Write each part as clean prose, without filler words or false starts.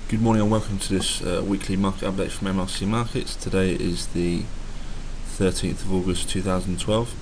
Good morning and welcome to this weekly market update from MRC Markets. Today is the 13th of August 2012.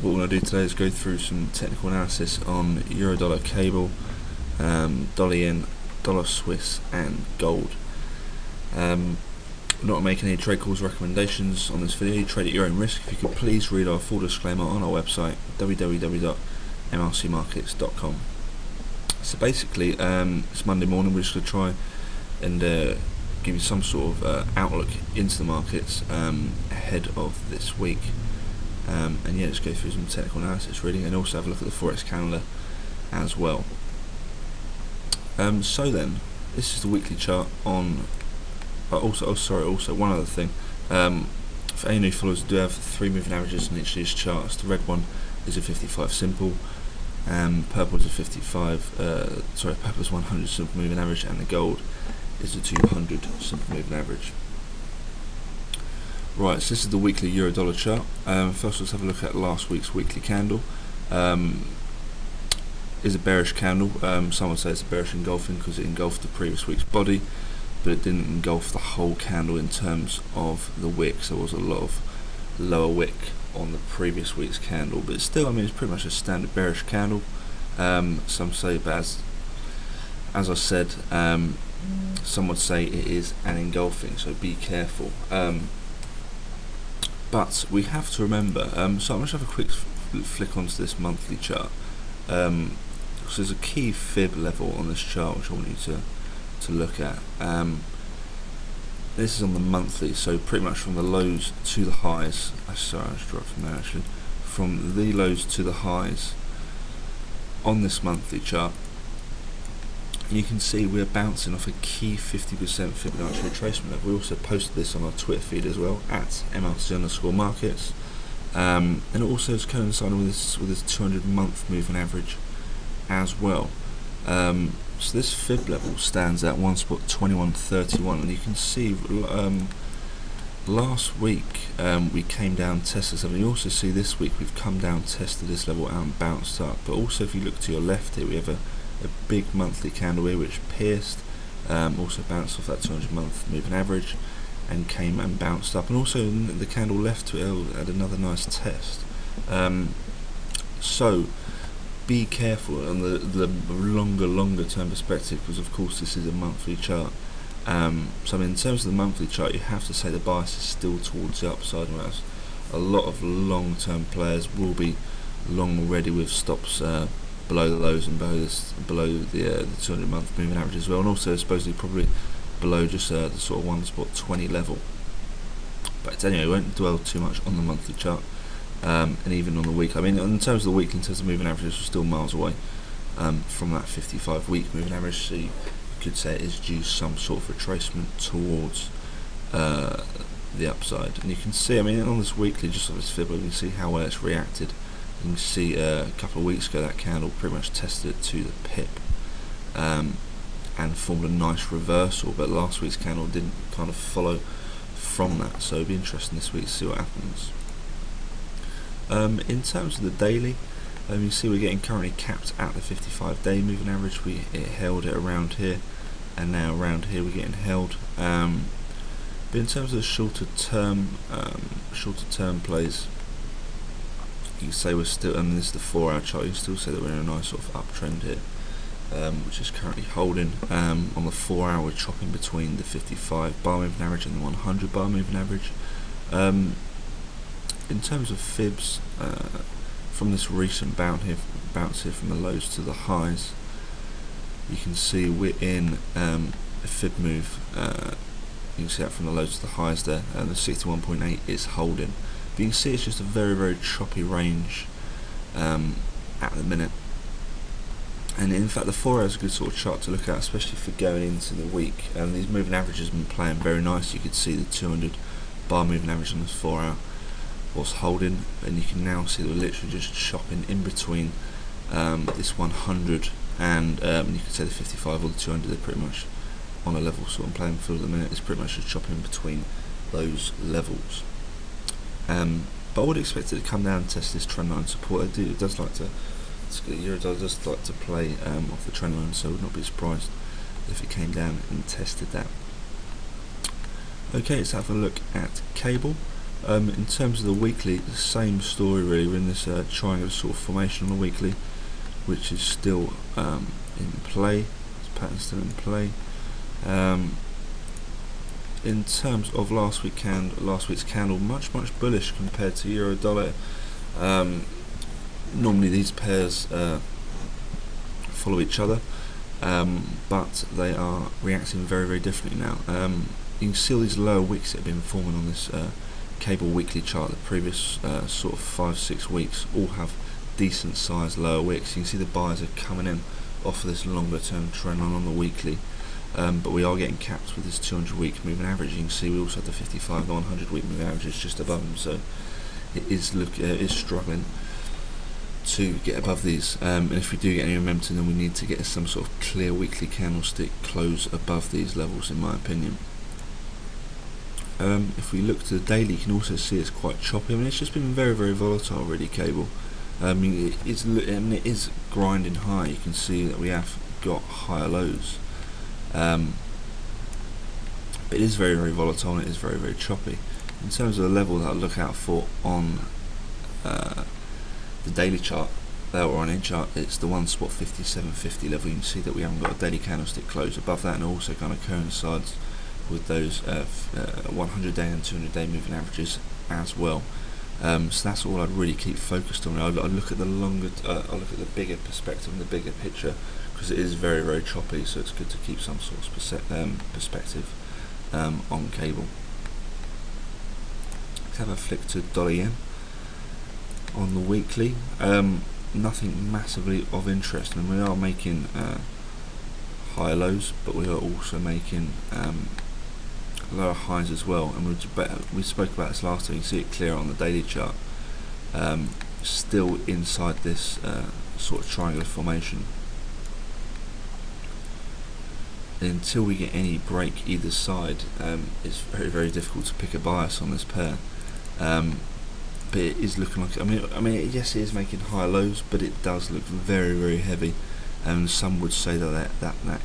What we're going to do today is go through some technical analysis on Euro-Dollar cable, Dollar Yen, Dollar Swiss and Gold. I'm not making any trade calls or recommendations on this video. You trade at your own risk. If you could please read our full disclaimer on our website www.mrcmarkets.com. So basically, it's Monday morning. We're just going to try and give you some sort of outlook into the markets ahead of this week. And yeah, let's go through some technical analysis really, and also have a look at the forex calendar as well. So then, this is the weekly chart on. Also one other thing. For any new followers, we do have 3 moving averages on each of these charts. The red one is a 55 simple. Purple is a purple is 100 simple moving average, and the gold is a 200 simple moving average. Right, so this is the weekly Euro-Dollar chart. First, let's have a look at last week's weekly candle. Is a bearish candle. Some would say it's a bearish engulfing because it engulfed the previous week's body, but it didn't engulf the whole candle in terms of the wick. So there was a lot of lower wick on the previous week's candle, but still, I mean, it's pretty much a standard bearish candle. Some say, but as I said, some would say it is an engulfing, so be careful. But we have to remember, so I'm going to have a quick flick onto this monthly chart. So there's a key fib level on this chart which I want you to look at. This is on the monthly, so pretty much from the lows to the highs. Sorry, I just dropped from there actually. From the lows to the highs on this monthly chart, you can see we're bouncing off a key 50% Fibonacci retracement level. We also posted this on our Twitter feed as well at MRC_markets, and it also is coinciding with this 200-month moving average as well. So this fib level stands at one spot 21.31, and you can see last week we came down, tested something. You also see this week we've come down, tested this level out and bounced up. But also, if you look to your left here, we have a big monthly candle here which pierced, also bounced off that 200-month moving average and came and bounced up, and also the candle left to it had another nice test. So be careful on the longer term perspective, because of course this is a monthly chart. So I mean, in terms of the monthly chart, you have to say the bias is still towards the upside, whereas a lot of long term players will be long already with stops below the lows and below the 200-month moving average as well, and also supposedly probably below just the sort of 1 spot 20 level. But anyway, we won't dwell too much on the monthly chart. And even on the week, I mean, in terms of the weekly, in terms of moving averages, we're still miles away from that 55-week moving average, so you could say it is due some sort of retracement towards the upside. And you can see, I mean, on this weekly, just on this fib, you can see how well it's reacted. You can see a couple of weeks ago that candle pretty much tested it to the pip and formed a nice reversal, but last week's candle didn't kind of follow from that, so it'll be interesting this week to see what happens. In terms of the daily, you see we're getting currently capped at the 55-day moving average. It held it around here, and now around here we're getting held. But in terms of shorter term plays, you can say we're still, and this is the 4-hour chart, you can still say that we're in a nice sort of uptrend here, which is currently holding. On the 4-hour, we're chopping between the 55 bar moving average and the 100 bar moving average. In terms of fibs, from this recent bounce here from the lows to the highs, you can see we're in a fib move. You can see that from the lows to the highs there, and the 61.8 is holding. But you can see it's just a very choppy range at the minute. And in fact, the 4 hour is a good sort of chart to look at, especially for going into the week. These moving averages have been playing very nice. You could see the 200 bar moving average on this 4 hour was holding, and you can now see that we're literally just chopping in between this 100 and you could say the 55 or the 200. They're pretty much on a level sort of playing field at the minute. It's pretty much just chopping between those levels. But I would expect it to come down and test this trend line support. It does like to Euro-Dollar does like to play off the trend line, so I would not be surprised if it came down and tested that. Okay, let's have a look at cable. In terms of the weekly, the same story really. We're in this triangular sort of formation on the weekly, which is still in play. This pattern's still in play. In terms of last week's candle, much bullish compared to euro dollar. Normally these pairs follow each other, but they are reacting very differently now. You can see all these lower wicks that have been forming on this cable weekly chart. The previous sort of 5-6 weeks all have decent sized lower wicks. You can see the buyers are coming in off of this longer term trend line on the weekly, but we are getting capped with this 200 week moving average. You can see we also have the 55 to 100 week moving averages just above them, so it is struggling to get above these, and if we do get any momentum, then we need to get some sort of clear weekly candlestick close above these levels, in my opinion. If we look to the daily, you can also see it's quite choppy. I mean, it's just been very volatile really, cable. I mean, it is grinding high. You can see that we have got higher lows, but it is very volatile and it is very choppy. In terms of the level that I look out for on the daily chart, or on any chart, it's the 1 spot 57.50 level. You can see that we haven't got a daily candlestick close above that, and it also kind of coincides with those 100 day and 200 day moving averages as well. So that's all I'd really keep focused on. I look at the longer, I look at the bigger perspective and the bigger picture, because it is very choppy. So it's good to keep some sort of perspective on cable. Let's have a flick to dollar yen on the weekly. Nothing massively of interest. I mean, we are making higher lows, but we are also making lower highs as well, and we spoke about this last time. You can see it clear on the daily chart, still inside this sort of triangular formation. Until we get any break either side, it's very difficult to pick a bias on this pair, but it is looking like, I mean yes, it is making higher lows, but it does look very heavy, and some would say that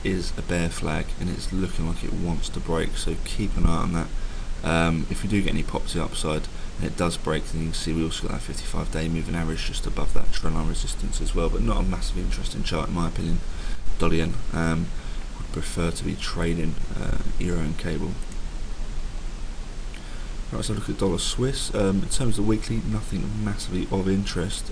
is a bear flag, and it's looking like it wants to break, so keep an eye on that. If we do get any pop to the upside and it does break, then you can see we also got that 55 day moving average just above that trend line resistance as well, but not a massively interesting chart in my opinion. Dollar yen, would prefer to be trading euro and cable. Right, so look at dollar Swiss. In terms of the weekly, nothing massively of interest.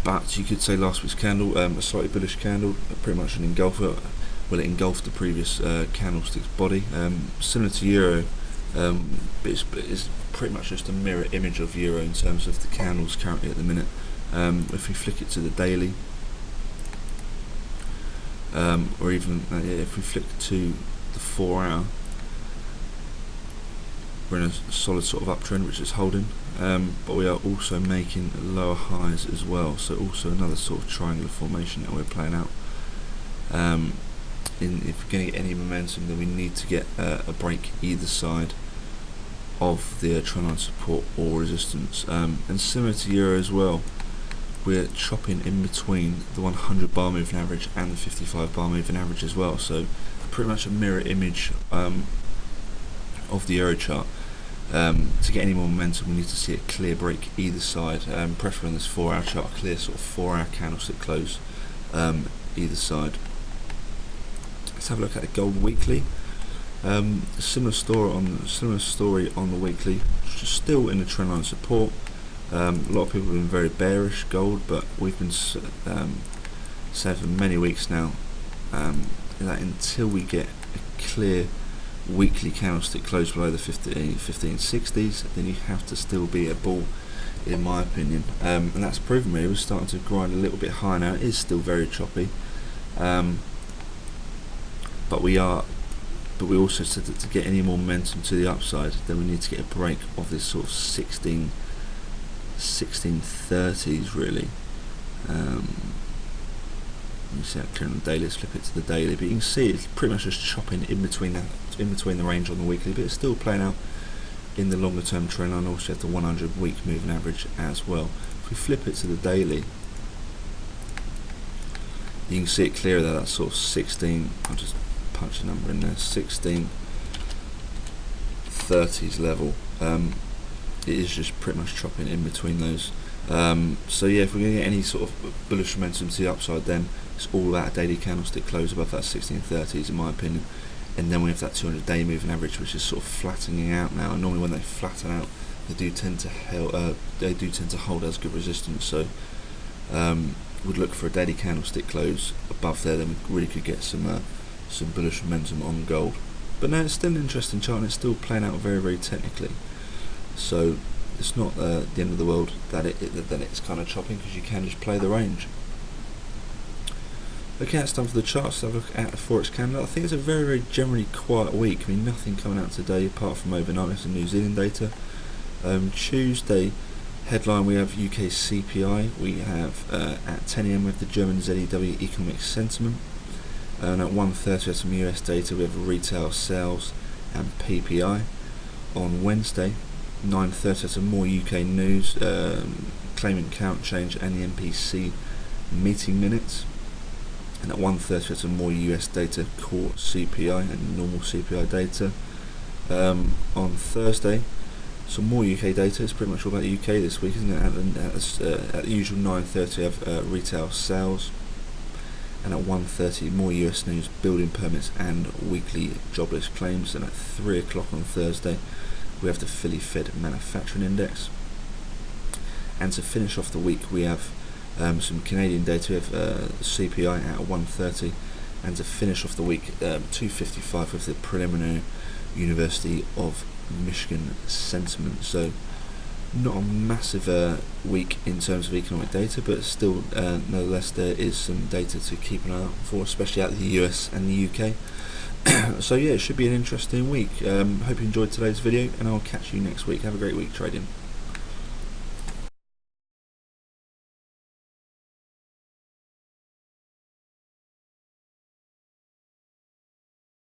But you could say last week's candle, a slightly bullish candle, pretty much an engulfer. Well, it engulfed the previous candlestick's body. Similar to euro, but it's pretty much just a mirror image of euro in terms of the candles currently at the minute. If we flick it to the daily, or even if we flick to the 4 hour, we're in a solid sort of uptrend which is holding, but we are also making lower highs as well, so also another sort of triangular formation that we're playing out. If we're going to get any momentum, then we need to get a break either side of the trend line support or resistance, and similar to euro as well, we're chopping in between the 100 bar moving average and the 55 bar moving average as well, so pretty much a mirror image of the euro chart. To get any more momentum, we need to see a clear break either side, preferably on this 4 hour chart, a clear sort of 4 hour candlestick close either side. Let's have a look at the gold weekly. A similar story on the weekly, just still in the trend line support. A lot of people have been very bearish gold, but we've been saying for many weeks now that until we get a clear weekly candlestick close below the 1560s, then you have to still be a bull, in my opinion, and that's proven me. We're starting to grind a little bit higher now. It is still very choppy, but we also said that to get any more momentum to the upside, then we need to get a break of this sort of 1630s really. You see that clear on the daily. Let's flip it to the daily, but you can see it's pretty much just chopping in between the range on the weekly, but it's still playing out in the longer term trend line. Also have the 100 week moving average as well. If we flip it to the daily, You can see it clearer there, that sort of 16, I'll just punch a number in there, 1630s level. It is just pretty much chopping in between those. So yeah, if we're going to get any sort of bullish momentum to the upside, then it's all about a daily candlestick close above that 1630s in my opinion, and then we have that 200-day moving average, which is sort of flattening out now. And normally when they flatten out, they do tend to hold as good resistance. So would look for a daily candlestick close above there, then we really could get some bullish momentum on gold. But no, it's still an interesting chart, and it's still playing out very, very technically. So it's not the end of the world that it's kind of chopping, because you can just play the range. Okay, that's done for the charts. Let's have a look at the Forex calendar. I think it's a very, very generally quiet week. I mean, nothing coming out today apart from overnight. We have some New Zealand data. Tuesday headline, we have UK CPI. We have at 10 AM we have the German ZEW economic sentiment. And at 1:30 we have some US data. We have retail sales and PPI. On Wednesday, 9:30 some more UK news, claimant count change and the MPC meeting minutes. And at 1:30 some more US data, core CPI and normal CPI data. On Thursday, some more UK data. It's pretty much all about the UK this week, isn't it? At the usual 9:30 we have retail sales. And at 1:30 more US news, building permits and weekly jobless claims. And at 3 o'clock on Thursday we have the Philly Fed manufacturing index. And to finish off the week we have some Canadian data. We have CPI at 1:30, and to finish off the week 2:55 with the preliminary University of Michigan sentiment. So not a massive week in terms of economic data, but still nonetheless there is some data to keep an eye out for, especially out of the US and the UK. So yeah, it should be an interesting week. Hope you enjoyed today's video, and I'll catch you next week. Have a great week trading.